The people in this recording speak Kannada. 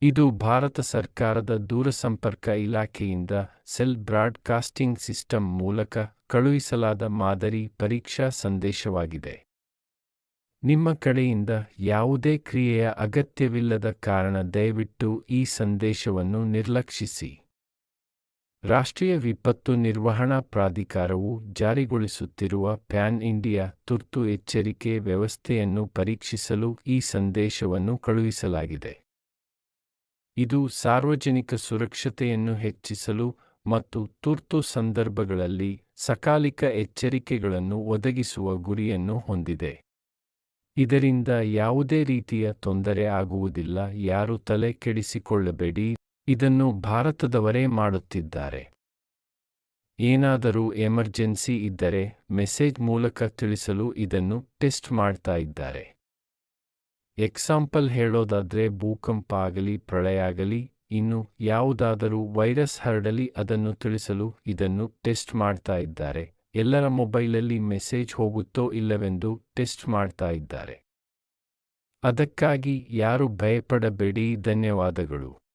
ಇದು ಭಾರತ ಸರ್ಕಾರದ ದೂರಸಂಪರ್ಕ ಇಲಾಖೆಯಿಂದ ಸೆಲ್ ಬ್ರಾಡ್ಕಾಸ್ಟಿಂಗ್ ಸಿಸ್ಟಮ್ ಮೂಲಕ ಕಳುಹಿಸಲಾದ ಮಾದರಿ ಪರೀಕ್ಷಾ ಸಂದೇಶವಾಗಿದೆ. ನಿಮ್ಮ ಕಡೆಯಿಂದ ಯಾವುದೇ ಕ್ರಿಯೆಯ ಅಗತ್ಯವಿಲ್ಲದ ಕಾರಣ ದಯವಿಟ್ಟು ಈ ಸಂದೇಶವನ್ನು ನಿರ್ಲಕ್ಷಿಸಿ. ರಾಷ್ಟ್ರೀಯ ವಿಪತ್ತು ನಿರ್ವಹಣಾ ಪ್ರಾಧಿಕಾರವು ಜಾರಿಗೊಳಿಸುತ್ತಿರುವ ಪ್ಯಾನ್ ಇಂಡಿಯಾ ತುರ್ತು ಎಚ್ಚರಿಕೆ ವ್ಯವಸ್ಥೆಯನ್ನು ಪರೀಕ್ಷಿಸಲು ಈ ಸಂದೇಶವನ್ನು ಕಳುಹಿಸಲಾಗಿದೆ. ಇದು ಸಾರ್ವಜನಿಕ ಸುರಕ್ಷತೆಯನ್ನು ಹೆಚ್ಚಿಸಲು ಮತ್ತು ತುರ್ತು ಸಂದರ್ಭಗಳಲ್ಲಿ ಸಕಾಲಿಕ ಎಚ್ಚರಿಕೆಗಳನ್ನು ಒದಗಿಸುವ ಗುರಿಯನ್ನು ಹೊಂದಿದೆ. ಇದರಿಂದ ಯಾವುದೇ ರೀತಿಯ ತೊಂದರೆ ಆಗುವುದಿಲ್ಲ. ಯಾರೂ ತಲೆ ಕೆಡಿಸಿಕೊಳ್ಳಬೇಡಿ, ಇದನ್ನು ಭಾರತದವರೇ ಮಾಡುತ್ತಿದ್ದಾರೆ. ಏನಾದರೂ ಎಮರ್ಜೆನ್ಸಿ ಇದ್ದರೆ ಮೆಸೇಜ್ ಮೂಲಕ ತಿಳಿಸಲು ಇದನ್ನು ಟೆಸ್ಟ್ ಮಾಡ್ತಾ ಇದ್ದಾರೆ. ಎಕ್ಸಾಂಪಲ್ ಹೇಳೋದಾದ್ರೆ ಭೂಕಂಪ ಆಗಲಿ ಪ್ರಳಯ ಆಗಲಿ ಇನ್ನು ಯಾವುದಾದರೂ ವೈರಸ್ ಹರಡಲಿ ಅದನ್ನು ತಿಳಿಸಲು ಇದನ್ನು ಟೆಸ್ಟ್ ಮಾಡ್ತಾ ಇದ್ದಾರೆ. ಎಲ್ಲರ ಮೊಬೈಲಲ್ಲಿ ಮೆಸೇಜ್ ಹೋಗುತ್ತೋ ಇಲ್ಲವೆಂದು ಟೆಸ್ಟ್ ಮಾಡ್ತಾ ಇದ್ದಾರೆ. ಅದಕ್ಕಾಗಿ ಯಾರು ಭಯಪಡಬೇಡಿ. ಧನ್ಯವಾದಗಳು.